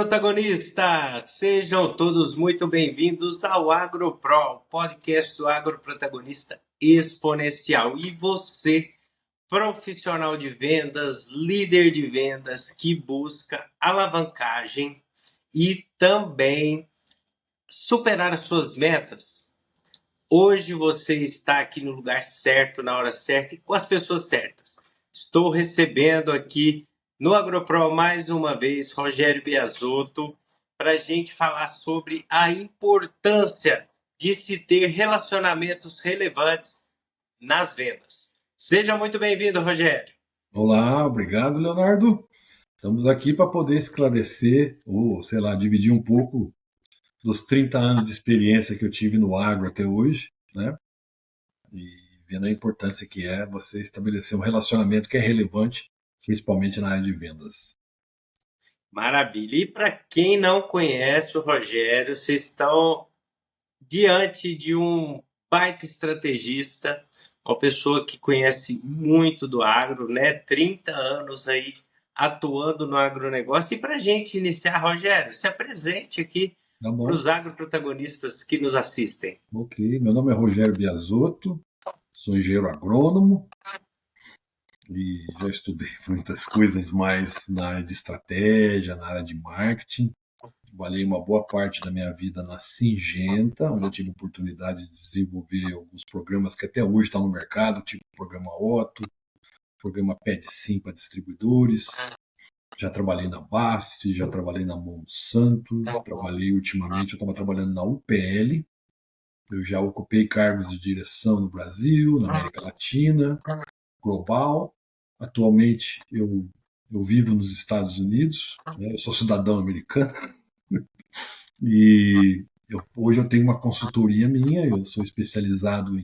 Agroprotagonistas, sejam todos muito bem-vindos ao AgroPro, podcast do Agroprotagonista Exponencial. E você, profissional de vendas, líder de vendas que busca alavancagem e também superar as suas metas, hoje você está aqui no lugar certo, na hora certa e com as pessoas certas. Estou recebendo aqui no AgroPro mais uma vez Rogério Biasotto para a gente falar sobre a importância de se ter relacionamentos relevantes nas vendas. Seja muito bem-vindo, Rogério. Olá, obrigado, Leonardo. Estamos aqui para poder esclarecer ou, sei lá, dividir um pouco dos 30 anos de experiência que eu tive no agro até hoje, né? E vendo a importância que é você estabelecer um relacionamento que é relevante, principalmente na área de vendas. Maravilha. E para quem não conhece o Rogério, vocês estão diante de um baita estrategista, uma pessoa que conhece muito do agro, né? 30 anos aí atuando no agronegócio. E para a gente iniciar, Rogério, se apresente aqui Tá para bom? os agroprotagonistas que nos assistem. Ok. Meu nome é Rogério Biasotto, sou engenheiro agrônomo e já estudei muitas coisas mais na área de estratégia, na área de marketing. Trabalhei uma boa parte da minha vida na Singenta, onde eu tive a oportunidade de desenvolver alguns programas que até hoje estão no mercado, tipo o programa Otto, o programa PedSim para distribuidores. Já trabalhei na Bast, já trabalhei na Monsanto, trabalhei ultimamente, eu estava trabalhando na UPL. Eu já ocupei cargos de direção no Brasil, na América Latina, global. Atualmente eu vivo nos Estados Unidos, né? Eu sou cidadão americano. E hoje eu tenho uma consultoria minha, eu sou especializado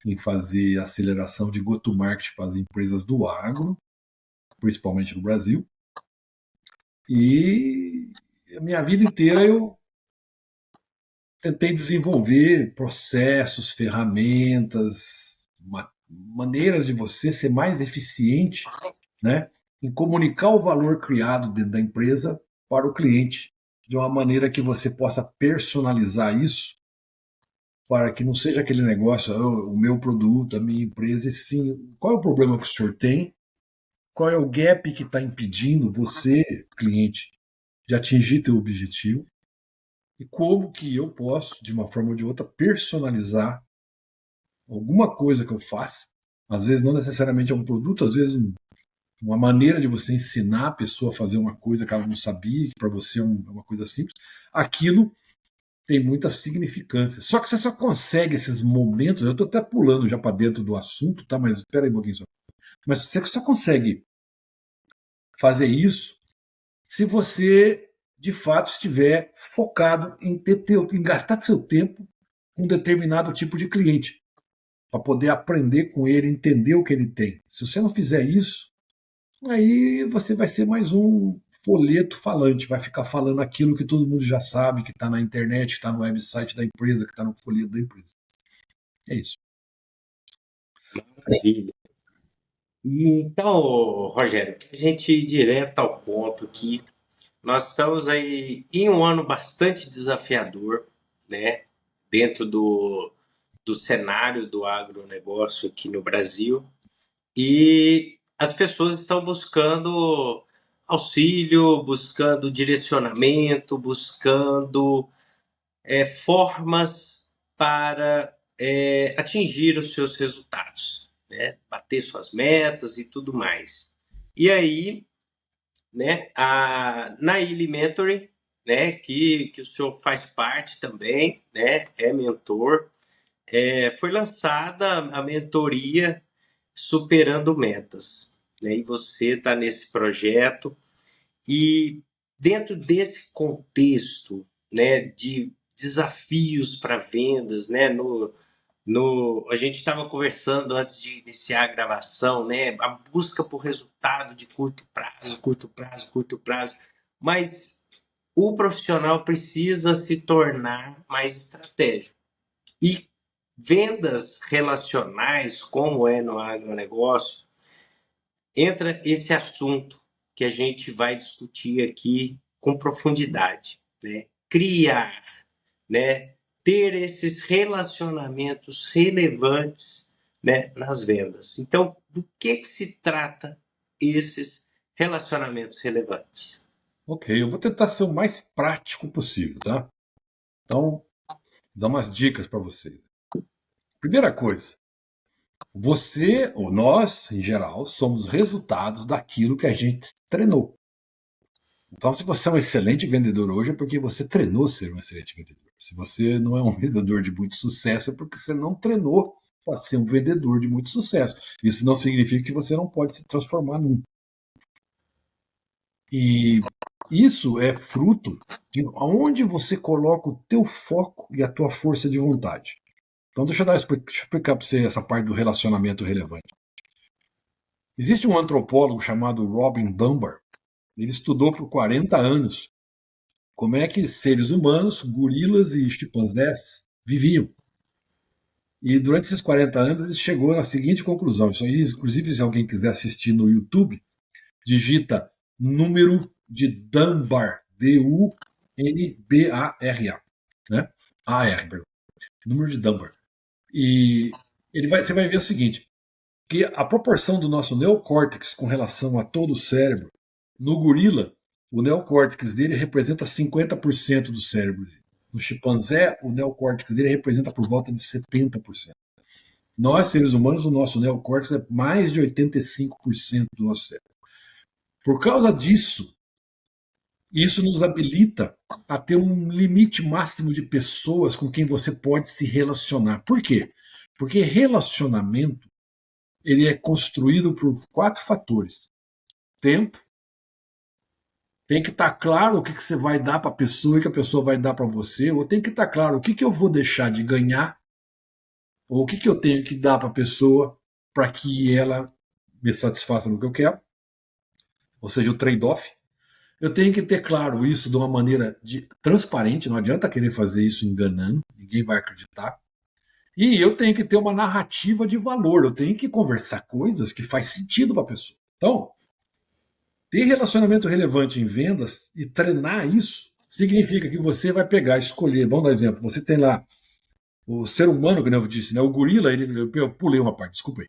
em fazer aceleração de go-to-market para as empresas do agro, principalmente no Brasil. E a minha vida inteira eu tentei desenvolver processos, ferramentas, maneiras de você ser mais eficiente, né, em comunicar o valor criado dentro da empresa para o cliente, de uma maneira que você possa personalizar isso para que não seja aquele negócio, o meu produto, a minha empresa, e sim, qual é o problema que o senhor tem, qual é o gap que está impedindo você, cliente, de atingir teu objetivo, e como que eu posso, de uma forma ou de outra, personalizar alguma coisa que eu faça. Às vezes não necessariamente é um produto, às vezes uma maneira de você ensinar a pessoa a fazer uma coisa que ela não sabia, que para você é uma coisa simples. Aquilo tem muita significância. Só que você só consegue esses momentos, eu estou até pulando já para dentro do assunto, tá? Mas espera aí um pouquinho só. Mas você só consegue fazer isso se você de fato estiver focado em gastar seu tempo com um determinado tipo de cliente, para poder aprender com ele, entender o que ele tem. Se você não fizer isso, aí você vai ser mais um folheto falante, vai ficar falando aquilo que todo mundo já sabe, que está na internet, que está no website da empresa, que está no folheto da empresa. É isso. Maravilha. Então, Rogério, para a gente ir direto ao ponto aqui, nós estamos aí em um ano bastante desafiador, né? Dentro do cenário do agronegócio aqui no Brasil. E as pessoas estão buscando auxílio, buscando direcionamento, buscando formas para atingir os seus resultados, né? Bater suas metas e tudo mais. E aí, né, na Illy Mentoring, né, que o senhor faz parte também, né, é mentor, foi lançada a mentoria Superando Metas, né, e você está nesse projeto e dentro desse contexto, né, de desafios para vendas, né, a gente estava conversando antes de iniciar a gravação, né? A busca por resultado de curto prazo, curto prazo, curto prazo. Mas o profissional precisa se tornar mais estratégico. E vendas relacionais, como é no agronegócio, entra esse assunto que a gente vai discutir aqui com profundidade, né? Criar, né? Ter esses relacionamentos relevantes, né? Nas vendas. Então, do que se trata esses relacionamentos relevantes? Ok, eu vou tentar ser o mais prático possível, tá? Então, vou dar umas dicas para vocês. Primeira coisa, você, ou nós, em geral, somos resultados daquilo que a gente treinou. Então, se você é um excelente vendedor hoje, é porque você treinou ser um excelente vendedor. Se você não é um vendedor de muito sucesso, é porque você não treinou para ser um vendedor de muito sucesso. Isso não significa que você não pode se transformar num. E isso é fruto de aonde você coloca o teu foco e a tua força de vontade. Então, deixa eu explicar para você essa parte do relacionamento relevante. Existe um antropólogo chamado Robin Dunbar. Ele estudou por 40 anos como é que seres humanos, gorilas e chimpanzés viviam. E durante esses 40 anos ele chegou na seguinte conclusão. Isso aí, inclusive, se alguém quiser assistir no YouTube, digita número de Dunbar, D-U-N-B-A-R-A, né? A-R, perdão. Número de Dunbar. E você vai ver o seguinte, que a proporção do nosso neocórtex com relação a todo o cérebro, no gorila, o neocórtex dele representa 50% do cérebro dele. No chimpanzé, o neocórtex dele representa por volta de 70%. Nós, seres humanos, o nosso neocórtex é mais de 85% do nosso cérebro. Por causa disso, isso nos habilita a ter um limite máximo de pessoas com quem você pode se relacionar. Por quê? Porque relacionamento ele é construído por 4 fatores. Tempo, tem que estar claro o que você vai dar para a pessoa e o que a pessoa vai dar para você, ou tem que estar claro o que eu vou deixar de ganhar, ou o que eu tenho que dar para a pessoa para que ela me satisfaça no que eu quero, ou seja, o trade-off. Eu tenho que ter claro isso de uma maneira transparente, não adianta querer fazer isso enganando, ninguém vai acreditar. E eu tenho que ter uma narrativa de valor, eu tenho que conversar coisas que faz sentido para a pessoa. Então, ter relacionamento relevante em vendas e treinar isso significa que você vai pegar, escolher. Vamos dar um exemplo. Você tem lá o ser humano, que eu disse, né? O gorila, eu pulei uma parte, desculpa aí.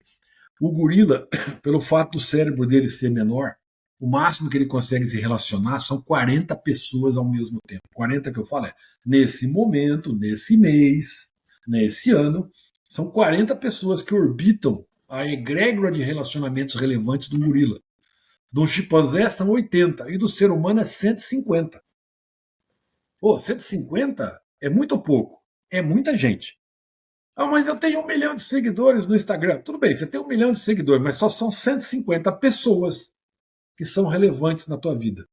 O gorila, pelo fato do cérebro dele ser menor, o máximo que ele consegue se relacionar são 40 pessoas ao mesmo tempo. 40 que eu falo é, nesse momento, nesse mês, nesse ano, são 40 pessoas que orbitam a egrégora de relacionamentos relevantes do gorila. Do chimpanzé são 80 e do ser humano é 150. Pô, 150 é muito pouco, é muita gente. Ah, mas eu tenho 1 milhão de seguidores no Instagram. Tudo bem, você tem 1 milhão de seguidores, mas só são 150 pessoas que são relevantes na tua vida.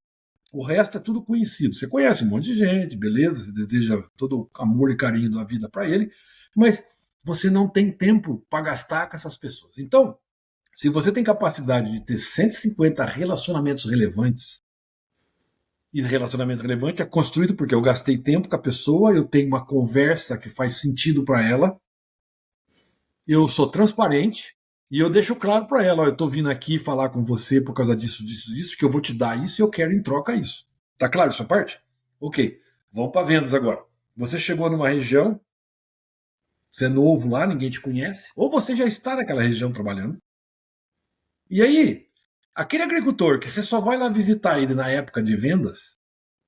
O resto é tudo conhecido. Você conhece um monte de gente, beleza? Você deseja todo o amor e carinho da vida para ele, mas você não tem tempo para gastar com essas pessoas. Então, se você tem capacidade de ter 150 relacionamentos relevantes, e relacionamento relevante é construído porque eu gastei tempo com a pessoa, eu tenho uma conversa que faz sentido para ela, eu sou transparente e eu deixo claro para ela, ó, eu estou vindo aqui falar com você por causa disso, disso, disso, que eu vou te dar isso e eu quero em troca isso. Tá claro essa parte? Ok, vamos para vendas agora. Você chegou numa região, você é novo lá, ninguém te conhece, ou você já está naquela região trabalhando. E aí, aquele agricultor que você só vai lá visitar ele na época de vendas,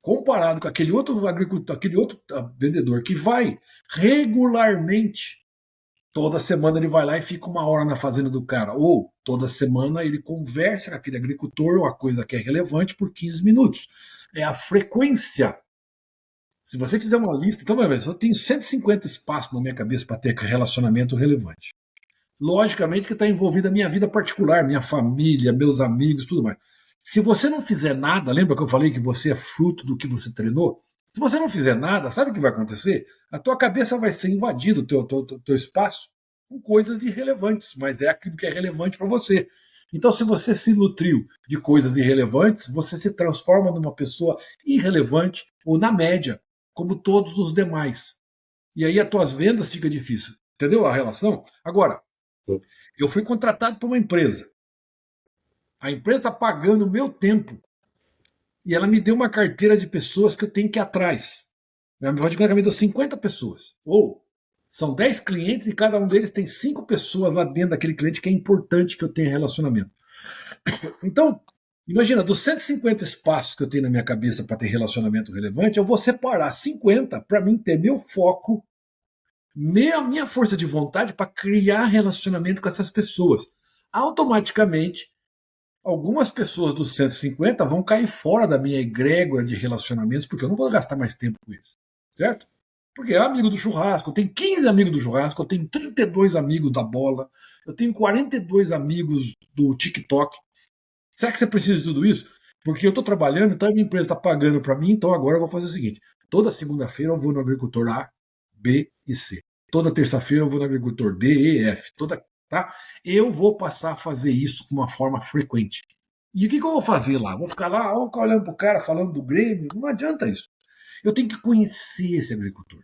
comparado com aquele outro agricultor, aquele outro vendedor que vai regularmente, toda semana ele vai lá e fica 1 hora na fazenda do cara, ou toda semana ele conversa com aquele agricultor uma coisa que é relevante por 15 minutos. É a frequência. Se você fizer uma lista, então, eu tenho 150 espaços na minha cabeça para ter relacionamento relevante. Logicamente que está envolvida a minha vida particular, minha família, meus amigos, tudo mais. Se você não fizer nada, lembra que eu falei que você é fruto do que você treinou? Se você não fizer nada, sabe o que vai acontecer? A tua cabeça vai ser invadida, o teu espaço, com coisas irrelevantes, mas é aquilo que é relevante para você. Então, se você se nutriu de coisas irrelevantes, você se transforma numa pessoa irrelevante ou na média, como todos os demais. E aí as tuas vendas fica difícil. Entendeu a relação? Agora, eu fui contratado por uma empresa. A empresa está pagando o meu tempo e ela me deu uma carteira de pessoas que eu tenho que ir atrás. Ela me deu 50 pessoas. Ou são 10 clientes e cada um deles tem 5 pessoas lá dentro daquele cliente que é importante que eu tenha relacionamento. Então, imagina, dos 150 espaços que eu tenho na minha cabeça para ter relacionamento relevante, eu vou separar 50 para mim ter meu foco, minha força de vontade para criar relacionamento com essas pessoas. Automaticamente, algumas pessoas dos 150 vão cair fora da minha egrégora de relacionamentos, porque eu não vou gastar mais tempo com isso, certo? Porque é amigo do churrasco, eu tenho 15 amigos do churrasco, eu tenho 32 amigos da bola, eu tenho 42 amigos do TikTok. Será que você precisa de tudo isso? Porque eu estou trabalhando, então a minha empresa está pagando para mim, então agora eu vou fazer o seguinte: toda segunda-feira eu vou no agricultor A, B e C. Toda terça-feira eu vou no agricultor D, E, F. Tá? Eu vou passar a fazer isso de uma forma frequente. E o que eu vou fazer lá? Vou ficar lá, vou ficar olhando para o cara, falando do Grêmio? Não adianta isso. Eu tenho que conhecer esse agricultor.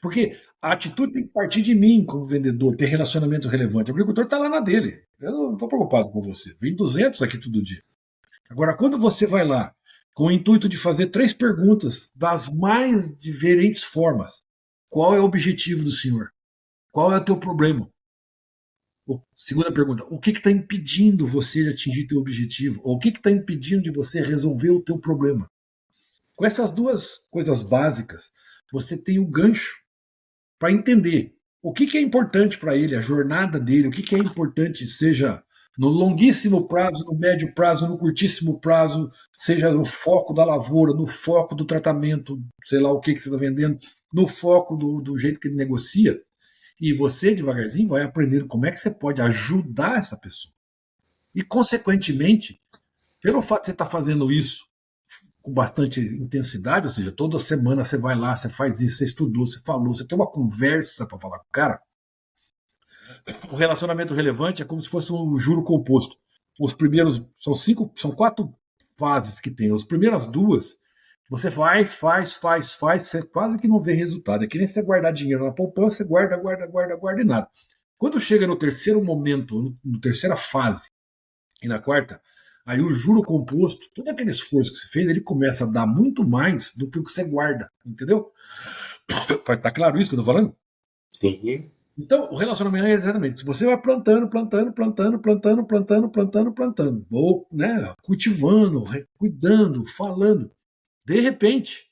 Porque a atitude tem que partir de mim como vendedor, ter relacionamento relevante. O agricultor está lá na dele. Eu não estou preocupado com você. Vem 200 aqui todo dia. Agora, quando você vai lá com o intuito de fazer 3 perguntas das mais diferentes formas: qual é o objetivo do senhor? Qual é o teu problema? Segunda pergunta: o que está impedindo você de atingir teu objetivo? Ou o que está impedindo de você resolver o teu problema? Com essas 2 coisas básicas, você tem o gancho para entender o que é importante para ele, a jornada dele, o que é importante, seja no longuíssimo prazo, no médio prazo, no curtíssimo prazo, seja no foco da lavoura, no foco do tratamento, sei lá o que você está vendendo, no foco do jeito que ele negocia. E você, devagarzinho, vai aprendendo como é que você pode ajudar essa pessoa. E, consequentemente, pelo fato de você estar fazendo isso com bastante intensidade, ou seja, toda semana você vai lá, você faz isso, você estudou, você falou, você tem uma conversa para falar com o cara. O relacionamento relevante é como se fosse um juro composto. Os primeiros são 4 fases que tem. As primeiras 2, você faz, você quase que não vê resultado. É que nem você guardar dinheiro na poupança, você guarda e nada. Quando chega no terceiro momento, na terceira fase e na quarta, aí o juro composto, todo aquele esforço que você fez, ele começa a dar muito mais do que o que você guarda, entendeu? Tá claro isso que eu tô falando? Sim. Então, o relacionamento é exatamente, você vai plantando, ou, né, cultivando, cuidando, falando. De repente,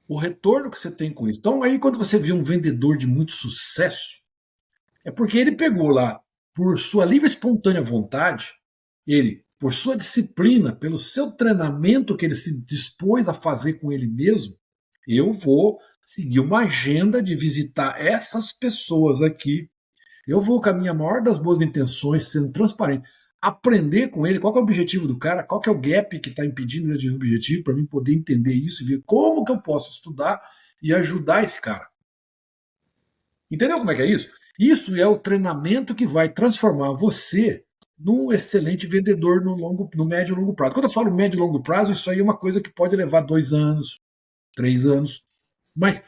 o retorno que você tem com isso. Então, aí quando você vê um vendedor de muito sucesso, é porque ele pegou lá, por sua livre e espontânea vontade, ele, por sua disciplina, pelo seu treinamento que ele se dispôs a fazer com ele mesmo, eu vou seguir uma agenda de visitar essas pessoas aqui. Eu vou com a minha maior das boas intenções, sendo transparente, aprender com ele qual é o objetivo do cara, qual é o gap que está impedindo ele de objetivo, para mim poder entender isso e ver como que eu posso estudar e ajudar esse cara. Entendeu como é que é isso? Isso é o treinamento que vai transformar você num excelente vendedor no médio e longo prazo. Quando eu falo médio e longo prazo, isso aí é uma coisa que pode levar 2 anos, 3 anos, mas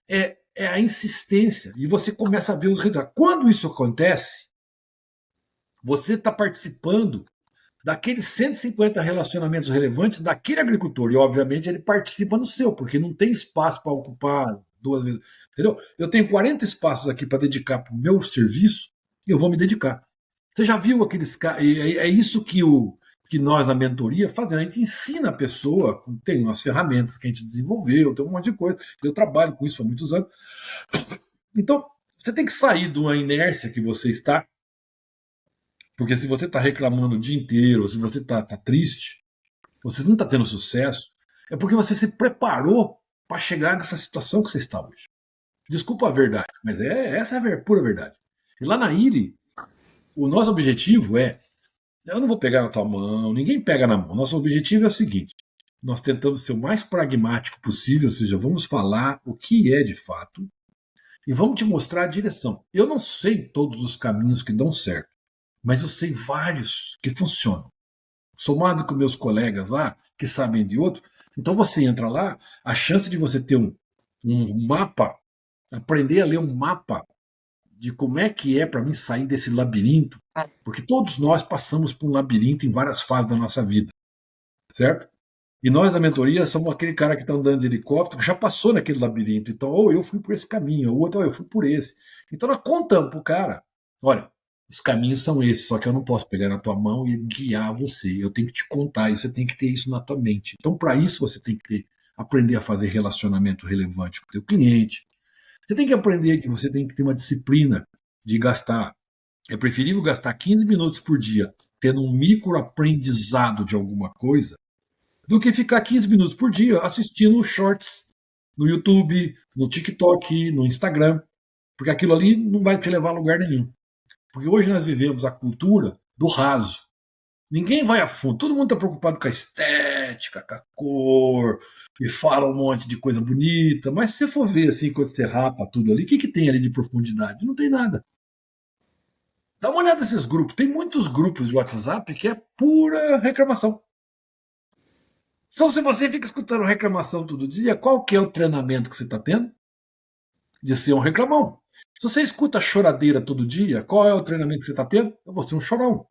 é a insistência e você começa a ver os resultados. Quando isso acontece, você está participando daqueles 150 relacionamentos relevantes daquele agricultor. E, obviamente, ele participa no seu, porque não tem espaço para ocupar 2 vezes. Entendeu? Eu tenho 40 espaços aqui para dedicar para o meu serviço e eu vou me dedicar. Você já viu aqueles caras? É isso que nós na mentoria fazemos. A gente ensina a pessoa, tem umas ferramentas que a gente desenvolveu, tem um monte de coisa. Eu trabalho com isso há muitos anos. Então, você tem que sair de uma inércia que você está, porque se você está reclamando o dia inteiro, se você está triste, você não está tendo sucesso, é porque você se preparou para chegar nessa situação que você está hoje. Desculpa a verdade, mas essa é a pura verdade. E lá na IRI, o nosso objetivo é, eu não vou pegar na tua mão, ninguém pega na mão. Nosso objetivo é o seguinte: nós tentamos ser o mais pragmático possível, ou seja, vamos falar o que é de fato e vamos te mostrar a direção. Eu não sei todos os caminhos que dão certo, mas eu sei vários que funcionam. Somado com meus colegas lá, que sabem de outro, então você entra lá, a chance de você ter um mapa, aprender a ler um mapa de como é que é para mim sair desse labirinto, porque todos nós passamos por um labirinto em várias fases da nossa vida, certo? E nós da mentoria somos aquele cara que está andando de helicóptero, que já passou naquele labirinto. Então, ou eu fui por esse caminho, o outro, eu fui por esse. Então nós contamos pro cara, olha, os caminhos são esses, só que eu não posso pegar na tua mão e guiar você. Eu tenho que te contar, e você tem que ter isso na tua mente. Então, para isso, você tem que aprender a fazer relacionamento relevante com o teu cliente. Você tem que aprender que você tem que ter uma disciplina de gastar. É preferível gastar 15 minutos por dia tendo um micro aprendizado de alguma coisa do que ficar 15 minutos por dia assistindo shorts no YouTube, no TikTok, no Instagram, porque aquilo ali não vai te levar a lugar nenhum. Porque hoje nós vivemos a cultura do raso. Ninguém vai a fundo, todo mundo está preocupado com a estética, com a cor, e fala um monte de coisa bonita, mas se você for ver assim, quando você rapa tudo ali, o que tem ali de profundidade? Não tem nada. Dá uma olhada nesses grupos, tem muitos grupos de WhatsApp que é pura reclamação. Então, se você fica escutando reclamação todo dia, qual que é o treinamento que você está tendo? De ser um reclamão. Se você escuta choradeira todo dia, qual é o treinamento que você está tendo? Eu vou ser um chorão.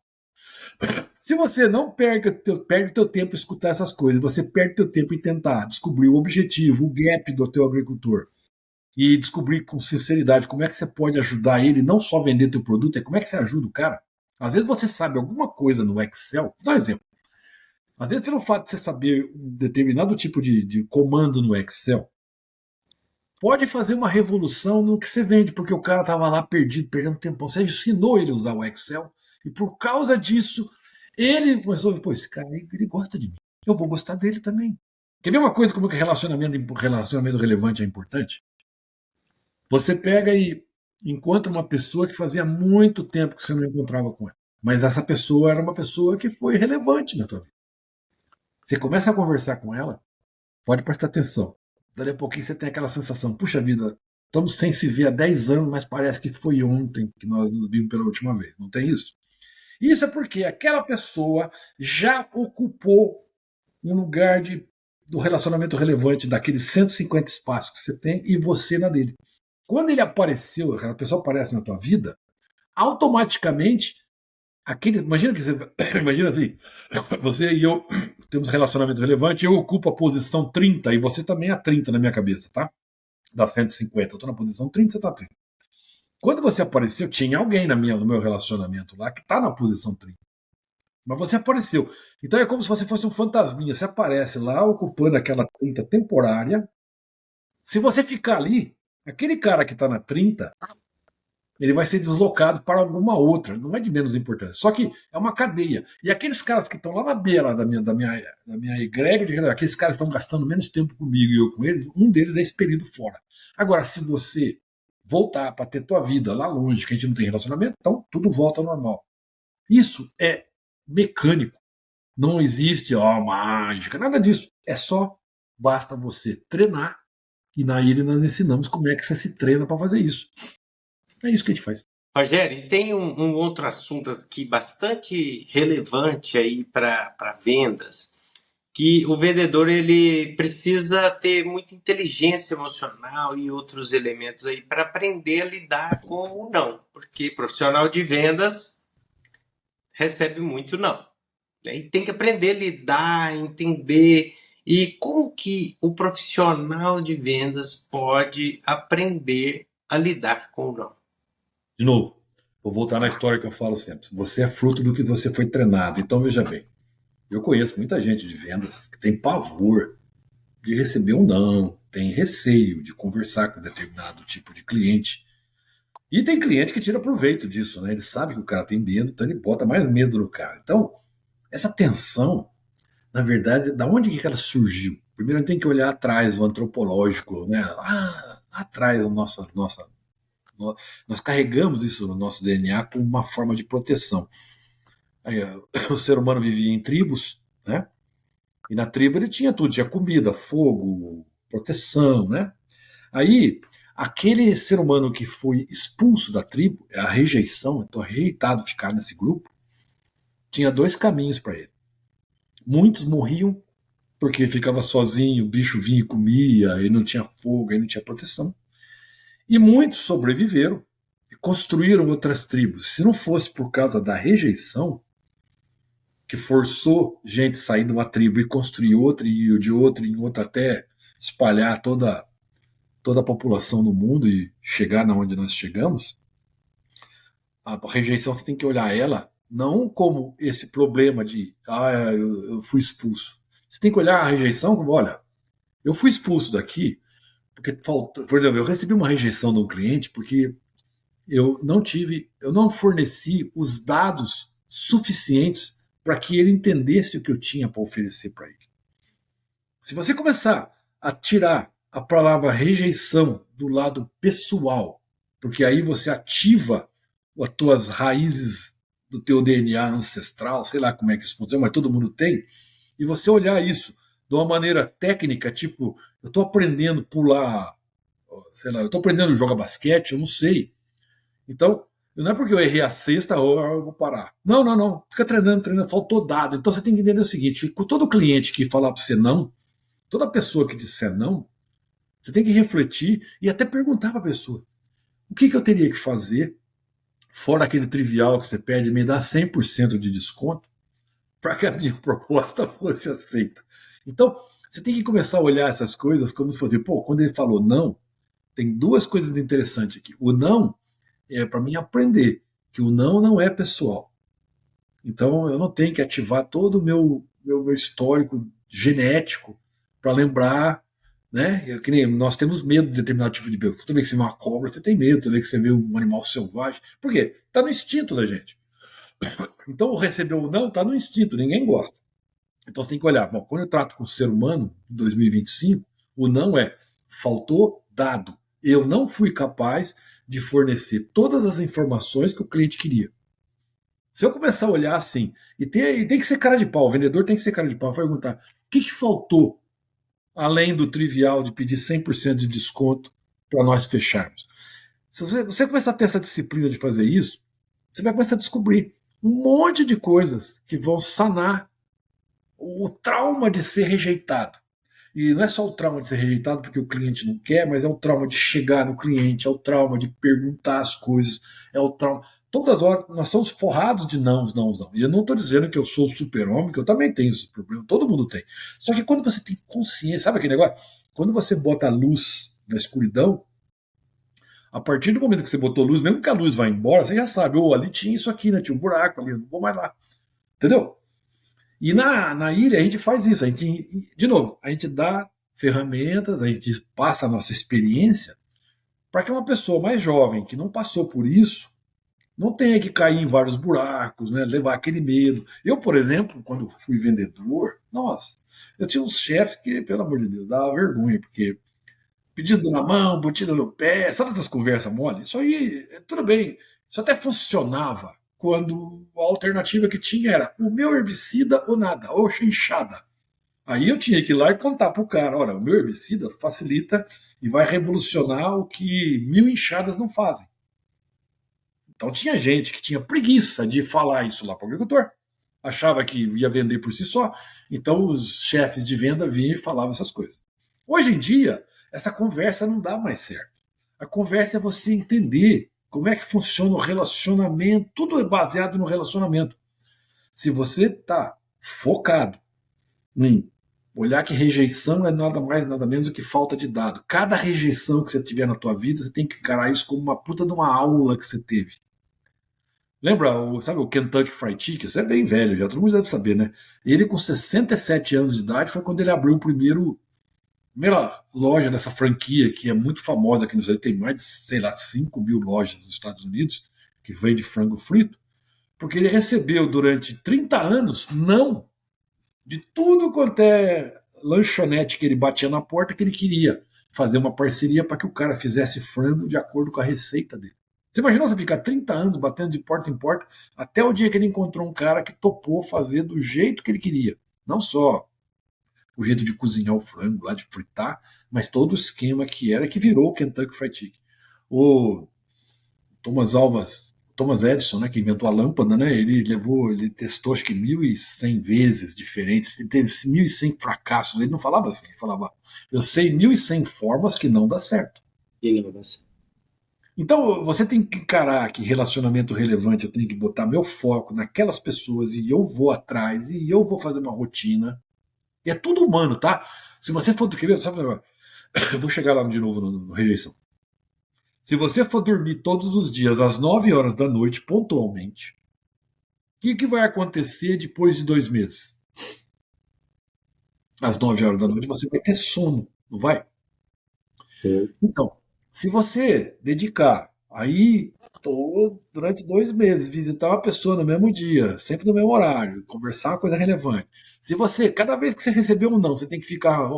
Se você não perde o teu tempo em escutar essas coisas, você perde o teu tempo em tentar descobrir o objetivo, o gap do teu agricultor e descobrir com sinceridade como é que você pode ajudar ele, não só vender teu produto, é como é que você ajuda o cara. Às vezes você sabe alguma coisa no Excel, vou dar um exemplo. Às vezes pelo fato de você saber um determinado tipo de comando no Excel, pode fazer uma revolução no que você vende, porque o cara estava lá perdido, perdendo tempo. Você ensinou ele a usar o Excel e por causa disso, ele começou a ver, pô, esse cara ele gosta de mim. Eu vou gostar dele também. Quer ver uma coisa como que relacionamento relevante é importante? Você pega e encontra uma pessoa que fazia muito tempo que você não encontrava com ela. Mas essa pessoa era uma pessoa que foi relevante na tua vida. Você começa a conversar com ela, pode prestar atenção. Dali a pouquinho você tem aquela sensação, puxa vida, estamos sem se ver há 10 anos, mas parece que foi ontem que nós nos vimos pela última vez. Não tem isso? Isso é porque aquela pessoa já ocupou um lugar do relacionamento relevante daqueles 150 espaços que você tem e você na dele. Quando ele apareceu, aquela pessoa aparece na tua vida, automaticamente imagina que você, imagina assim, você e eu temos relacionamento relevante, eu ocupo a posição 30 e você também é a 30 na minha cabeça, tá? Da 150, eu tô na posição 30, você tá 30. Quando você apareceu, tinha alguém no meu relacionamento lá que tá na posição 30. Mas você apareceu. Então é como se você fosse um fantasminha. Você aparece lá ocupando aquela 30 temporária. Se você ficar ali, aquele cara que tá na 30, ele vai ser deslocado para alguma outra, não é de menos importância. Só que é uma cadeia. E aqueles caras que estão lá na beira da minha egrégora, aqueles caras que estão gastando menos tempo comigo e eu com eles, um deles é expelido fora. Agora, se você voltar para ter tua vida lá longe, que a gente não tem relacionamento, então tudo volta ao normal. Isso é mecânico. Não existe mágica, nada disso. É só, basta você treinar. E na ilha nós ensinamos como é que você se treina para fazer isso. É isso que a gente faz. Rogério, e tem um outro assunto aqui bastante relevante aí para vendas, que o vendedor ele precisa ter muita inteligência emocional e outros elementos aí para aprender a lidar com o não, porque profissional de vendas recebe muito não, né? E tem que aprender a lidar, entender e como que o profissional de vendas pode aprender a lidar com o não. De novo, vou voltar na história que eu falo sempre. Você é fruto do que você foi treinado. Então, veja bem, eu conheço muita gente de vendas que tem pavor de receber um não, tem receio de conversar com determinado tipo de cliente. E tem cliente que tira proveito disso, né? Ele sabe que o cara tem medo, então ele bota mais medo no cara. Então, essa tensão, na verdade, da onde que ela surgiu? Primeiro tem que olhar atrás, o antropológico, né? Atrás, nós carregamos isso no nosso DNA como uma forma de proteção. Aí, o ser humano vivia em tribos, né? E na tribo ele tinha tudo, tinha comida, fogo, proteção, né? Aí, aquele ser humano que foi expulso da tribo, a rejeição, então rejeitado ficar nesse grupo, tinha dois caminhos para ele. Muitos morriam porque ficava sozinho, o bicho vinha e comia, ele não tinha fogo, ele não tinha proteção. E muitos sobreviveram e construíram outras tribos. Se não fosse por causa da rejeição, que forçou gente a sair de uma tribo e construir outra, e de outra, e em outra, até espalhar toda a população no mundo e chegar na onde nós chegamos, a rejeição você tem que olhar ela não como esse problema de eu fui expulso. Você tem que olhar a rejeição como, olha, eu fui expulso daqui porque faltou. Por exemplo, eu recebi uma rejeição de um cliente porque eu não forneci os dados suficientes para que ele entendesse o que eu tinha para oferecer para ele. Se você começar a tirar a palavra rejeição do lado pessoal, porque aí você ativa as tuas raízes do teu DNA ancestral, sei lá como é que isso funciona, mas todo mundo tem, e você olhar isso de uma maneira técnica, tipo, eu estou aprendendo a pular, sei lá, eu estou aprendendo a jogar basquete, eu não sei. Então, não é porque eu errei a sexta, eu vou parar. Não, não, não. Fica treinando, treinando, faltou dado. Então você tem que entender o seguinte: com todo cliente que falar para você não, toda pessoa que disser não, você tem que refletir e até perguntar para a pessoa: o que eu teria que fazer, fora aquele trivial que você pede, me dá 100% de desconto, para que a minha proposta fosse aceita. Então, você tem que começar a olhar essas coisas como se fosse, pô, quando ele falou não, tem duas coisas interessantes aqui. O não é para mim aprender que o não não é pessoal. Então, eu não tenho que ativar todo o meu histórico genético para lembrar, né? Que nem nós temos medo de determinado tipo de bicho. Toda vez que você vê uma cobra, você tem medo. Toda vez que você vê um animal selvagem. Por quê? Está no instinto da gente. Então, receber o não está no instinto, ninguém gosta. Então, você tem que olhar. Bom, quando eu trato com o ser humano, em 2025, o não é faltou dado. Eu não fui capaz de fornecer todas as informações que o cliente queria. Se eu começar a olhar assim, e tem que ser cara de pau, o vendedor tem que ser cara de pau, perguntar: o que faltou além do trivial de pedir 100% de desconto para nós fecharmos? Se você começar a ter essa disciplina de fazer isso, você vai começar a descobrir um monte de coisas que vão sanar o trauma de ser rejeitado. E não é só o trauma de ser rejeitado porque o cliente não quer, mas é o trauma de chegar no cliente, é o trauma de perguntar as coisas, é o trauma. Todas as horas nós somos forrados de não, não, não. E eu não estou dizendo que eu sou super-homem, que eu também tenho esse problema, todo mundo tem. Só que quando você tem consciência, sabe aquele negócio? Quando você bota a luz na escuridão, a partir do momento que você botou luz, mesmo que a luz vá embora, você já sabe, ali tinha isso aqui, né? Tinha um buraco ali, eu não vou mais lá. Entendeu? E na ilha a gente faz isso, de novo, a gente dá ferramentas, a gente passa a nossa experiência para que uma pessoa mais jovem, que não passou por isso, não tenha que cair em vários buracos, né, levar aquele medo. Eu, por exemplo, quando fui vendedor, nossa, eu tinha uns chefes que, pelo amor de Deus, dava vergonha, porque pedindo na mão, botina no pé, sabe essas conversas mole? Isso aí, tudo bem, isso até funcionava quando a alternativa que tinha era o meu herbicida ou nada, ou chinchada. Aí eu tinha que ir lá e contar pro cara: olha, o meu herbicida facilita e vai revolucionar o que 1000 enxadas não fazem. Então tinha gente que tinha preguiça de falar isso lá para o agricultor. Achava que ia vender por si só. Então os chefes de venda vinham e falavam essas coisas. Hoje em dia, essa conversa não dá mais certo. A conversa é você entender como é que funciona o relacionamento. Tudo é baseado no relacionamento. Se você está focado em olhar que rejeição é nada mais, nada menos do que falta de dado. Cada rejeição que você tiver na tua vida, você tem que encarar isso como uma puta de uma aula que você teve. Lembra, sabe o Kentucky Fried Chicken? Isso é bem velho, já todo mundo deve saber, né? Ele, com 67 anos de idade, foi quando ele abriu a primeira loja dessa franquia, que é muito famosa aqui nos Estados Unidos. Tem mais de, sei lá, 5 mil lojas nos Estados Unidos, que vende frango frito, porque ele recebeu durante 30 anos não de tudo quanto é lanchonete que ele batia na porta, que ele queria fazer uma parceria para que o cara fizesse frango de acordo com a receita dele. Você imaginou você ficar 30 anos batendo de porta em porta até o dia que ele encontrou um cara que topou fazer do jeito que ele queria. Não só o jeito de cozinhar o frango, lá de fritar, mas todo o esquema que era, que virou o Kentucky Fried Chicken. O Thomas Edison, né, que inventou a lâmpada, né, ele testou acho que 1.100 vezes diferentes, ele teve 1.100 fracassos. Ele não falava assim, ele falava: eu sei 1.100 formas que não dá certo. Inovação. Então, você tem que encarar que relacionamento relevante, eu tenho que botar meu foco naquelas pessoas e eu vou atrás e eu vou fazer uma rotina. E é tudo humano, tá? Se você for do que, sabe, eu vou chegar lá de novo no rejeição. Se você for dormir todos os dias às 9 horas da noite, pontualmente, o que vai acontecer depois de 2 meses? Às 9 horas da noite você vai ter sono, não vai? Então, se você dedicar aí durante 2 meses, visitar uma pessoa no mesmo dia, sempre no mesmo horário, conversar uma coisa relevante. Se você, cada vez que você receber um não, você tem que ficar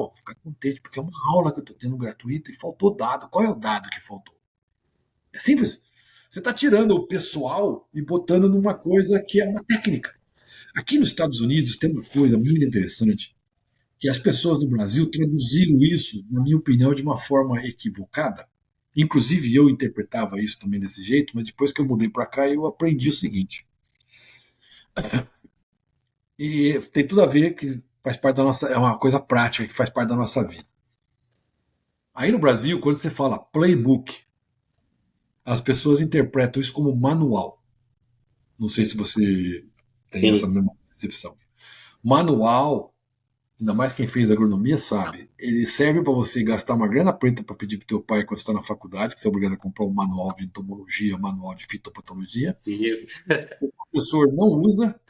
contente, porque é uma aula que eu estou tendo gratuita e faltou dado. Qual é o dado que faltou? É simples. Você está tirando o pessoal e botando numa coisa que é uma técnica. Aqui nos Estados Unidos tem uma coisa muito interessante, que as pessoas do Brasil traduziram isso, na minha opinião, de uma forma equivocada. Inclusive eu interpretava isso também desse jeito, mas depois que eu mudei para cá eu aprendi o seguinte. E tem tudo a ver que faz parte da nossa, é uma coisa prática que faz parte da nossa vida. Aí no Brasil, quando você fala playbook, as pessoas interpretam isso como manual. Não sei se você tem essa Sim. mesma percepção. Manual, ainda mais quem fez agronomia sabe, ele serve para você gastar uma grana preta para pedir para teu pai quando está na faculdade, que você é obrigado a comprar um manual de entomologia, manual de fitopatologia. O professor não usa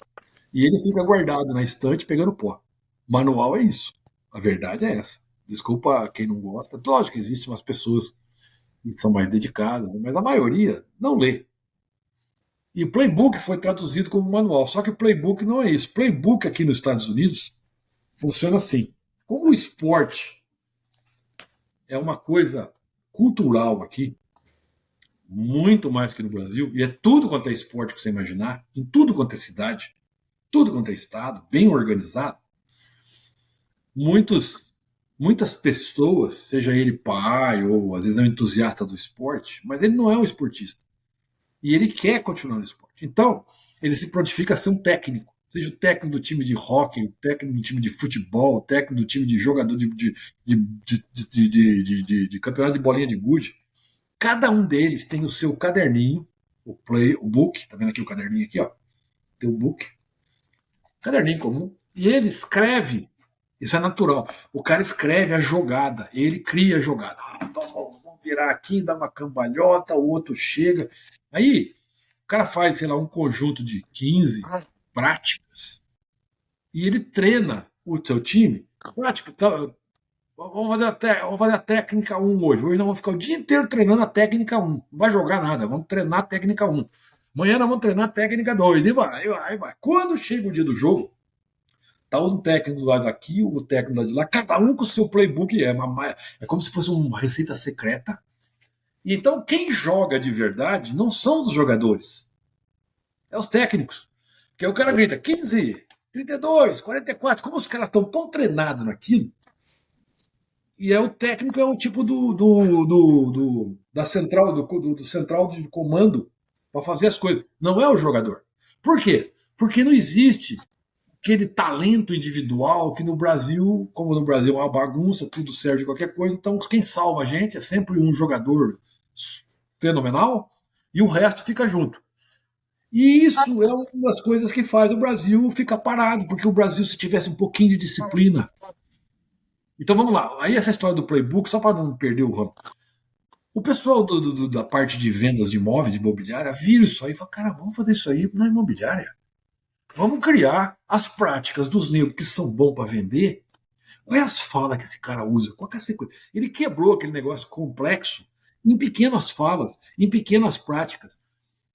e ele fica guardado na estante pegando pó. Manual é isso. A verdade é essa. Desculpa quem não gosta. Lógico que existem umas pessoas que são mais dedicadas, mas a maioria não lê. E o playbook foi traduzido como manual. Só que o playbook não é isso. Playbook aqui nos Estados Unidos funciona assim. Como o esporte é uma coisa cultural aqui, muito mais que no Brasil, e é tudo quanto é esporte que você imaginar, em tudo quanto é cidade, tudo quanto é estado, bem organizado, muitas pessoas, seja ele pai ou às vezes é um entusiasta do esporte, mas ele não é um esportista. E ele quer continuar no esporte. Então, ele se prontifica a ser um técnico. Seja o técnico do time de hóquei, o técnico do time de futebol, o técnico do time de jogador de campeonato de bolinha de gude. Cada um deles tem o seu caderninho, o book, tá vendo aqui o caderninho aqui, ó? Tem o book, caderninho comum, e ele escreve. Isso é natural. O cara escreve a jogada, ele cria a jogada. Então, vamos virar aqui, dá uma cambalhota, o outro chega. Aí, o cara faz, sei lá, um conjunto de 15 práticas e ele treina o seu time. Prática, tá, vamos fazer a técnica 1 hoje. Hoje nós vamos ficar o dia inteiro treinando a técnica 1. Não vai jogar nada, vamos treinar a técnica 1. Amanhã nós vamos treinar a técnica 2. E vai. Quando chega o dia do jogo, tá um técnico do lado daqui, o técnico do lado de lá, cada um com o seu playbook. É como se fosse uma receita secreta. Então, quem joga de verdade não são os jogadores, é os técnicos. Porque o cara grita 15, 32, 44. Como os caras estão tão treinados naquilo, e é o técnico, é o tipo da central, do central de comando para fazer as coisas. Não é o jogador. Por quê? Porque não existe aquele talento individual que no Brasil, como no Brasil é uma bagunça, tudo serve de qualquer coisa, então quem salva a gente é sempre um jogador fenomenal e o resto fica junto. E isso é uma das coisas que faz o Brasil ficar parado, porque o Brasil, se tivesse um pouquinho de disciplina. Então vamos lá, aí essa história do playbook, só para não perder o ramo. O pessoal da parte de vendas de imóveis, de imobiliária, vira isso aí e fala: cara, vamos fazer isso aí na imobiliária. Vamos criar as práticas dos negros que são bons para vender. Qual é as falas que esse cara usa? Qual é a sequência? Ele quebrou aquele negócio complexo em pequenas falas, em pequenas práticas.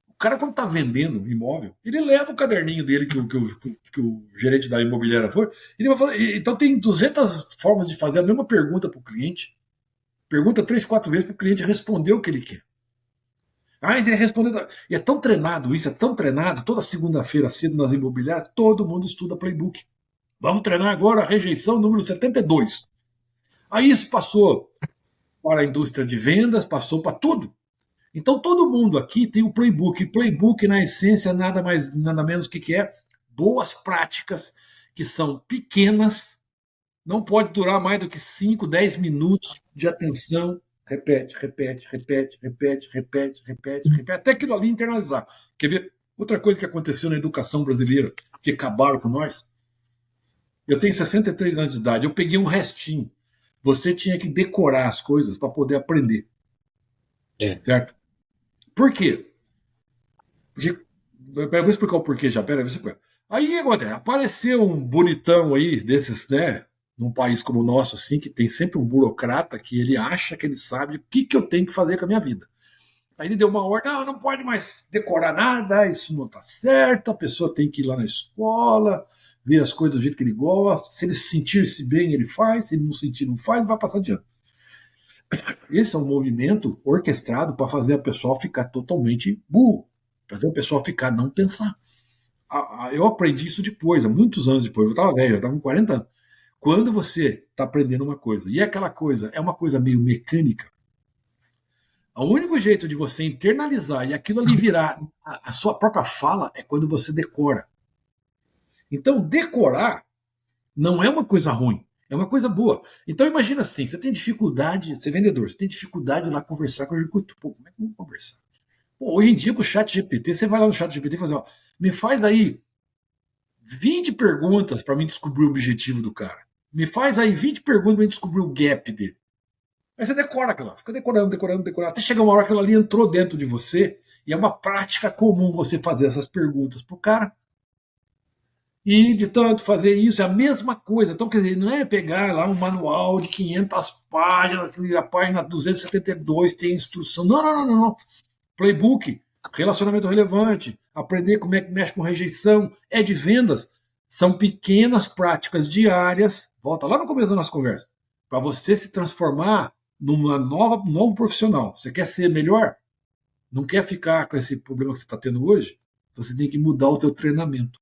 O cara, quando está vendendo imóvel, ele leva o caderninho dele que o gerente da imobiliária for, ele vai falar. Então tem 200 formas de fazer a mesma pergunta para o cliente. Pergunta 3, 4 vezes para o cliente responder o que ele quer. Mas ele respondeu. E é tão treinado isso, é tão treinado. Toda segunda-feira cedo nas imobiliárias, todo mundo estuda playbook. Vamos treinar agora a rejeição número 72. Aí isso passou para a indústria de vendas, passou para tudo. Então todo mundo aqui tem o playbook. E playbook, na essência, nada mais, nada menos que é boas práticas que são pequenas, não pode durar mais do que 5, 10 minutos de atenção, repete, repete, repete, repete, repete, repete, repete, até aquilo ali internalizar. Quer ver? Outra coisa que aconteceu na educação brasileira, que acabaram com nós, eu tenho 63 anos de idade, eu peguei um restinho. Você tinha que decorar as coisas para poder aprender, É. certo? Por quê? Porque, eu vou explicar o porquê já, pera aí. Aí, acontece, apareceu um bonitão aí, desses, né, num país como o nosso, assim, que tem sempre um burocrata que ele acha que ele sabe o que eu tenho que fazer com a minha vida. Aí ele deu uma ordem, não, não pode mais decorar nada, isso não está certo, a pessoa tem que ir lá na escola, ver as coisas do jeito que ele gosta, se ele sentir-se bem, ele faz, se ele não sentir, não faz, vai passar adiante. Esse é um movimento orquestrado para fazer a pessoa ficar totalmente burro, fazer o pessoal ficar, não pensar. Eu aprendi isso depois, há muitos anos depois, eu estava velho, eu estava com 40 anos. Quando você está aprendendo uma coisa, e aquela coisa é uma coisa meio mecânica, o único jeito de você internalizar e aquilo ali virar a sua própria fala é quando você decora. Então, decorar não é uma coisa ruim, é uma coisa boa. Então, imagina assim: você tem dificuldade, você é vendedor, você tem dificuldade de lá conversar com o agricultor. Pô, como é que eu vou conversar? Pô, hoje em dia, com o chat GPT, você vai lá no chat GPT e fala assim: ó, me faz aí 20 perguntas para mim descobrir o objetivo do cara. Me faz aí 20 perguntas para mim descobrir o gap dele. Aí você decora aquilo, fica decorando, decorando, decorando, até chegar uma hora que aquilo ali entrou dentro de você, e é uma prática comum você fazer essas perguntas pro cara, e de tanto fazer isso, é a mesma coisa. Então, quer dizer, não é pegar lá um manual de 500 páginas, a página 272 tem instrução. Não, não, não, não, não. Playbook, relacionamento relevante, aprender como é que mexe com rejeição, é de vendas. São pequenas práticas diárias, volta lá no começo da nossa conversa, para você se transformar numa novo profissional. Você quer ser melhor? Não quer ficar com esse problema que você está tendo hoje? Você tem que mudar o teu treinamento.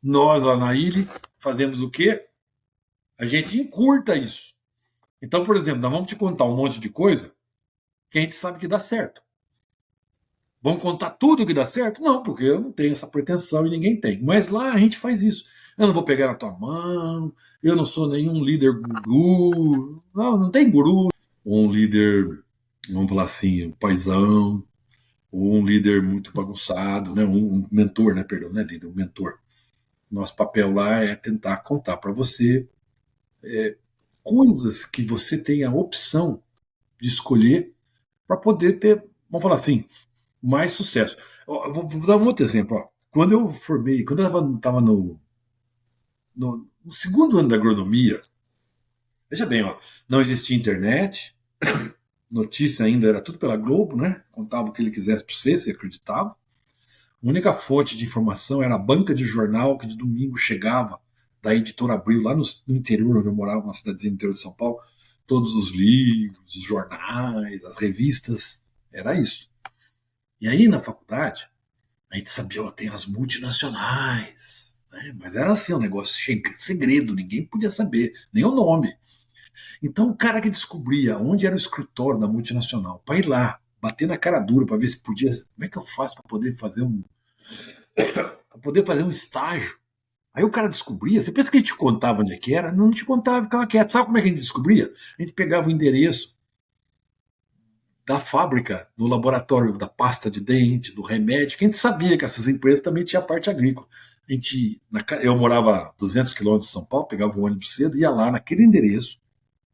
Nós, lá na Ilha, fazemos o quê? A gente encurta isso. Então, por exemplo, nós vamos te contar um monte de coisa que a gente sabe que dá certo. Vamos contar tudo que dá certo? Não, porque eu não tenho essa pretensão e ninguém tem. Mas lá a gente faz isso. Eu não vou pegar na tua mão, eu não sou nenhum líder guru. Não, não tem guru. Um líder, vamos falar assim, um paizão, ou um líder muito bagunçado, né? Um mentor, né? Perdão, não é líder, um mentor. Nosso papel lá é tentar contar para você coisas que você tem a opção de escolher para poder ter, vamos falar assim, mais sucesso. Vou dar um outro exemplo. Ó. Quando eu formei, quando eu estava no segundo ano da agronomia, veja bem, ó, não existia internet, notícia ainda era tudo pela Globo, né? Contava o que ele quisesse para você, você acreditava. A única fonte de informação era a banca de jornal que de domingo chegava da editora Abril, lá no interior, onde eu morava, uma cidadezinha no interior de São Paulo. Todos os livros, os jornais, as revistas, era isso. E aí na faculdade, a gente sabia, ó, tem as multinacionais, né? Mas era assim, um negócio segredo, ninguém podia saber, nem o nome. Então o cara que descobria onde era o escritório da multinacional, para ir lá, bater na cara dura, para ver se podia, como é que eu faço para poder fazer um estágio? Aí o cara descobria, você pensa que ele te contava onde é que era? Não te contava, ficava quieto. Sabe como é que a gente descobria? A gente pegava o endereço da fábrica, no laboratório da pasta de dente, do remédio, que a gente sabia que essas empresas também tinham parte agrícola. Eu morava a 200 quilômetros de São Paulo, pegava um ônibus cedo, ia lá naquele endereço,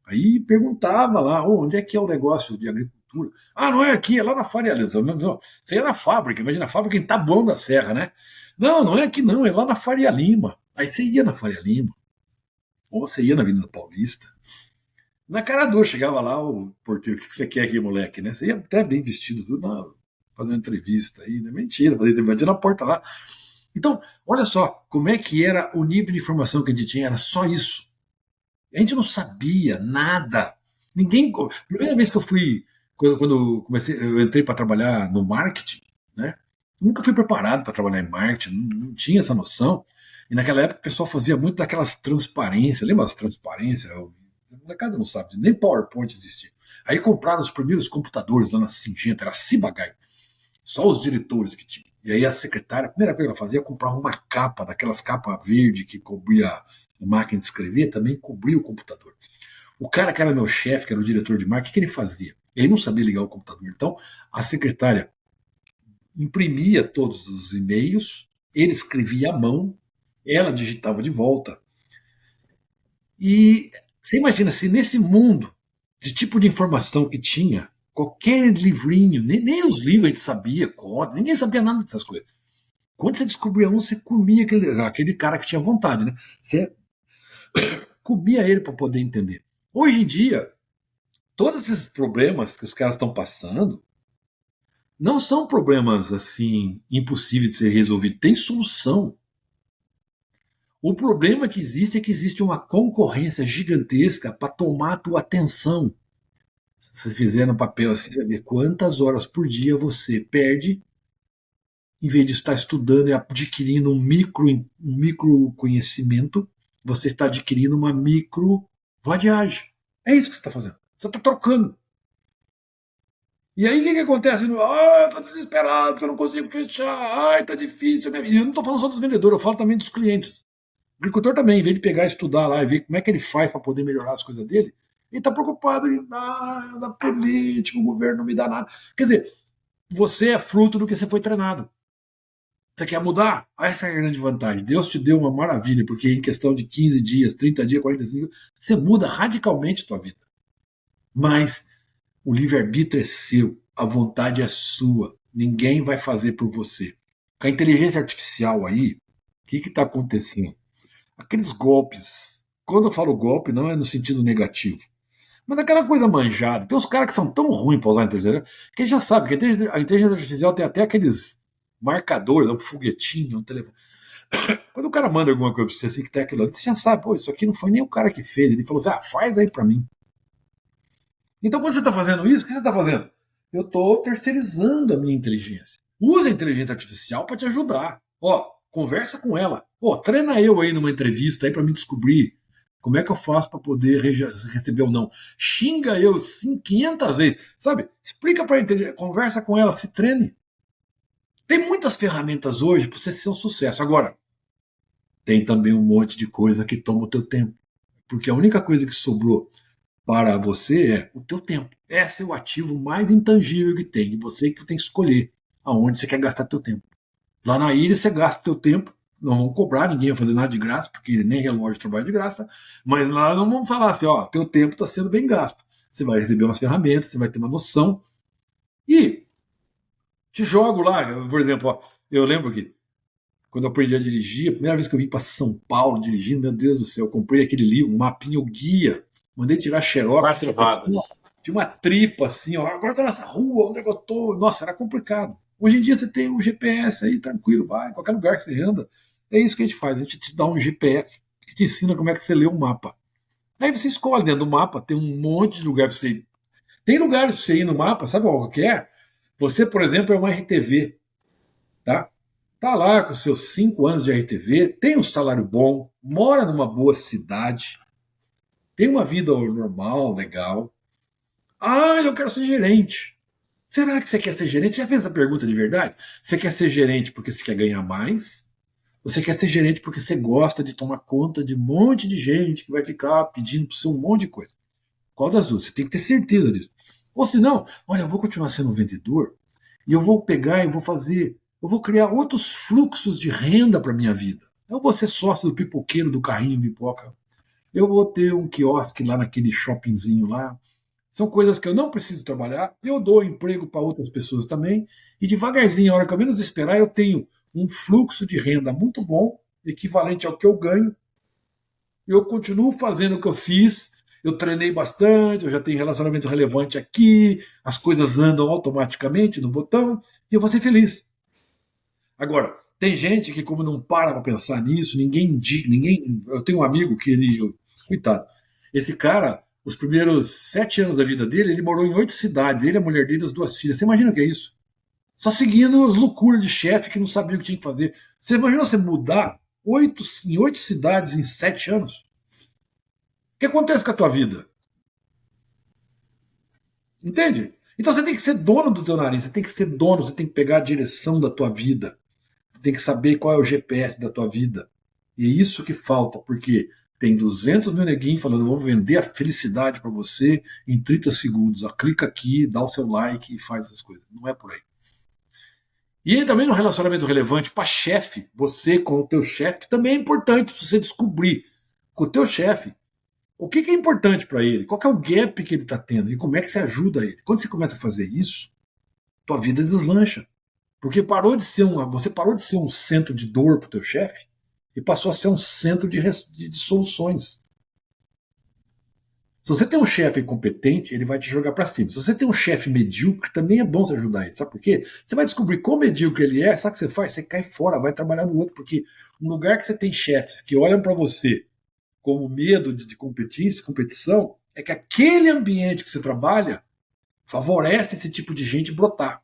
aí perguntava lá, oh, onde é que é o negócio de agricultura? Ah, não é aqui, é lá na Faria Lima. Não, você ia na fábrica, imagina a fábrica em Taboão da Serra, né? Não, não é aqui não, é lá na Faria Lima. Aí você ia na Faria Lima, ou você ia na Avenida Paulista, na cara dura, chegava lá o porteiro, o que você quer aqui, moleque, né? Você ia até bem vestido, tudo, não, fazer uma entrevista aí, né? Mentira, fazer entrevista na porta lá. Então, olha só, como é que era o nível de informação que a gente tinha, era só isso. A gente não sabia nada. Ninguém. Primeira vez que eu fui, quando comecei, eu entrei para trabalhar no marketing, né? Nunca fui preparado para trabalhar em marketing, não tinha essa noção. E naquela época o pessoal fazia muito daquelas transparências, lembra das transparências? A molecada não sabe, nem PowerPoint existia. Aí compraram os primeiros computadores lá na Singenta, era Ciba-Geigy. Só os diretores que tinham. E aí a secretária, a primeira coisa que ela fazia, comprava uma capa, daquelas capas verde que cobria a máquina de escrever, também cobria o computador. O cara que era meu chefe, que era o diretor de marketing, o que ele fazia? Ele não sabia ligar o computador. Então, a secretária imprimia todos os e-mails, ele escrevia à mão, ela digitava de volta. E você imagina se nesse mundo de tipo de informação que tinha, qualquer livrinho, nem os livros a gente sabia, ninguém sabia nada dessas coisas. Quando você descobria um, você comia aquele cara que tinha vontade, né? Você comia ele para poder entender. Hoje em dia, todos esses problemas que os caras estão passando não são problemas assim impossíveis de ser resolvidos. Tem solução. O problema que existe é que existe uma concorrência gigantesca para tomar a tua atenção. Se você fizer no papel assim, você vai ver quantas horas por dia você perde em vez de estar estudando e adquirindo um micro conhecimento, você está adquirindo uma micro vadiagem. É isso que você está fazendo. Você está trocando. E aí o que acontece? Eu tô desesperado porque eu não consigo fechar. Ai, tá difícil. E eu não estou falando só dos vendedores, eu falo também dos clientes. O agricultor também, em vez de pegar e estudar lá e ver como é que ele faz para poder melhorar as coisas dele, ele está preocupado em da política, o governo não me dá nada. Quer dizer, você é fruto do que você foi treinado. Você quer mudar? Essa é a grande vantagem. Deus te deu uma maravilha, porque em questão de 15 dias, 30 dias, 45, você muda radicalmente a tua vida. Mas o livre-arbítrio é seu, a vontade é sua. Ninguém vai fazer por você. Com a inteligência artificial aí, o que está acontecendo? Aqueles golpes. Quando eu falo golpe, não é no sentido negativo. Mas aquela coisa manjada. Tem uns caras que são tão ruins para usar a inteligência que já sabe que a inteligência artificial tem até aqueles marcadores, um foguetinho, um telefone. Quando o cara manda alguma coisa pra você assim, que tem aquilo ali, você já sabe, pô, isso aqui não foi nem o cara que fez. Ele falou assim, faz aí para mim. Então, quando você está fazendo isso, o que você está fazendo? Eu estou terceirizando a minha inteligência. Usa a inteligência artificial para te ajudar. Conversa com ela. Treina eu aí numa entrevista aí para me descobrir como é que eu faço para poder receber ou não. Xinga eu 500 vezes, sabe? Explica para a inteligência, conversa com ela, se treine. Tem muitas ferramentas hoje para você ser um sucesso. Agora, tem também um monte de coisa que toma o teu tempo. Porque a única coisa que sobrou para você é o teu tempo. Esse é o ativo mais intangível que tem. E você que tem que escolher aonde você quer gastar teu tempo. Lá na ilha você gasta teu tempo, não vão cobrar, ninguém vai fazer nada de graça, porque nem relógio trabalha de graça, mas lá não vamos falar assim, teu tempo está sendo bem gasto. Você vai receber umas ferramentas, você vai ter uma noção. E te jogo lá, por exemplo, eu lembro que quando eu aprendi a dirigir, a primeira vez que eu vim para São Paulo dirigindo, meu Deus do céu, eu comprei aquele livro, um mapinha, o guia, mandei tirar xerox. 4 rodas. Tinha uma tripa assim, agora eu tô nessa rua, onde é que eu tô? Nossa, era complicado. Hoje em dia você tem um GPS aí, tranquilo, vai, em qualquer lugar que você anda. É isso que a gente faz, a gente te dá um GPS que te ensina como é que você lê um mapa. Aí você escolhe dentro do mapa, tem um monte de lugar para você ir. Tem lugares para você ir no mapa, sabe qual que é? Você, por exemplo, é uma RTV, tá? Tá lá com seus 5 anos de RTV, tem um salário bom, mora numa boa cidade, tem uma vida normal, legal. Eu quero ser gerente. Será que você quer ser gerente? Você já fez essa pergunta de verdade? Você quer ser gerente porque você quer ganhar mais? Ou você quer ser gerente porque você gosta de tomar conta de um monte de gente que vai ficar pedindo para você um monte de coisa? Qual das duas? Você tem que ter certeza disso. Ou senão, olha, eu vou continuar sendo vendedor e eu vou pegar e eu vou criar outros fluxos de renda para minha vida. Eu vou ser sócio do pipoqueiro do carrinho de pipoca. Eu vou ter um quiosque lá naquele shoppingzinho lá. São coisas que eu não preciso trabalhar, eu dou emprego para outras pessoas também, e devagarzinho, a hora que eu menos esperar, eu tenho um fluxo de renda muito bom, equivalente ao que eu ganho. Eu continuo fazendo o que eu fiz, eu treinei bastante, eu já tenho relacionamento relevante aqui, as coisas andam automaticamente no botão, e eu vou ser feliz. Agora, tem gente que, como não para pensar nisso, ninguém. Eu tenho um amigo que coitado, esse cara, os primeiros 7 anos da vida dele, ele morou em 8 cidades, ele, a mulher dele, as 2 filhas. Você imagina o que é isso? Só seguindo as loucuras de chefe que não sabia o que tinha que fazer. Você imagina você mudar em 8 cidades em 7 anos? O que acontece com a tua vida? Entende? Então você tem que ser dono do teu nariz, você tem que ser dono, você tem que pegar a direção da tua vida. Você tem que saber qual é o GPS da tua vida. E é isso que falta, porque tem 200 mil neguinhos falando, eu vou vender a felicidade para você em 30 segundos. Ó, clica aqui, dá o seu like e faz essas coisas. Não é por aí. E também no relacionamento relevante para chefe, você com o teu chefe, também é importante você descobrir com o teu chefe o que é importante para ele, qual é o gap que ele está tendo e como é que você ajuda ele. Quando você começa a fazer isso, tua vida deslancha. Porque você parou de ser um centro de dor para o teu chefe e passou a ser um centro de soluções. Se você tem um chefe incompetente, ele vai te jogar para cima. Se você tem um chefe medíocre, também é bom você ajudar ele. Sabe por quê? Você vai descobrir quão medíocre ele é, sabe o que você faz? Você cai fora, vai trabalhar no outro, porque no lugar que você tem chefes que olham para você como medo de competição, é que aquele ambiente que você trabalha favorece esse tipo de gente brotar.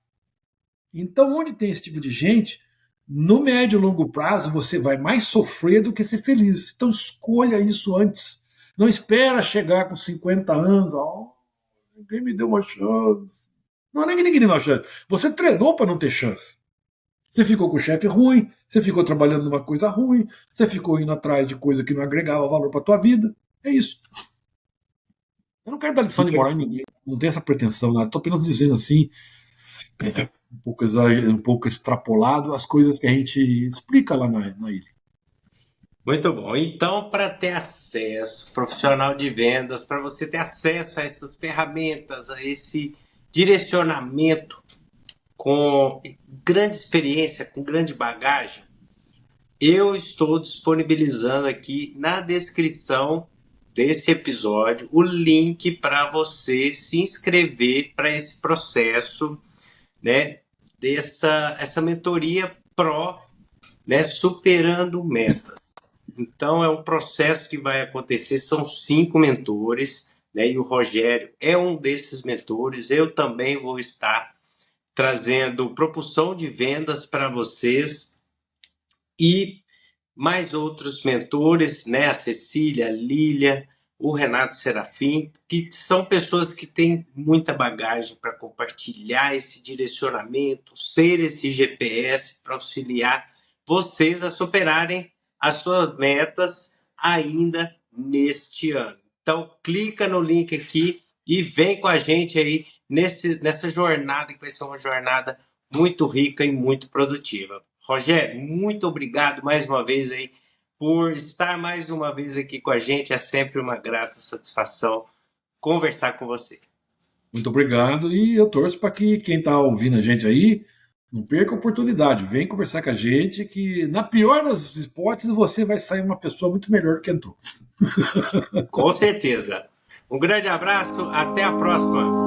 Então, onde tem esse tipo de gente, no médio e longo prazo, você vai mais sofrer do que ser feliz. Então, escolha isso antes. Não espera chegar com 50 anos, ninguém me deu uma chance. Não, ninguém deu uma chance. Você treinou para não ter chance. Você ficou com o chefe ruim, você ficou trabalhando numa coisa ruim, você ficou indo atrás de coisa que não agregava valor para tua vida. É isso. Eu não quero dar lição de moral em ninguém, não tenho essa pretensão, nada. Estou apenas dizendo assim, um pouco extrapolado, as coisas que a gente explica lá na ilha. Muito bom. Então, para ter acesso, profissional de vendas, para você ter acesso a essas ferramentas, a esse direcionamento com grande experiência, com grande bagagem, eu estou disponibilizando aqui na descrição desse episódio o link para você se inscrever para esse processo, né, essa mentoria Pro, né, superando metas. Então, é um processo que vai acontecer, são 5 mentores, né? E o Rogério é um desses mentores. Eu também vou estar trazendo propulsão de vendas para vocês e mais outros mentores, né? A Cecília, a Lília, o Renato Serafim, que são pessoas que têm muita bagagem para compartilhar esse direcionamento, ser esse GPS para auxiliar vocês a superarem as suas metas ainda neste ano. Então, clica no link aqui e vem com a gente aí nessa jornada, que vai ser uma jornada muito rica e muito produtiva. Rogério, muito obrigado mais uma vez aí por estar mais uma vez aqui com a gente. É sempre uma grata satisfação conversar com você. Muito obrigado e eu torço para que quem está ouvindo a gente aí não perca a oportunidade. Vem conversar com a gente que, na pior das hipóteses, você vai sair uma pessoa muito melhor do que entrou. Com certeza. Um grande abraço, até a próxima.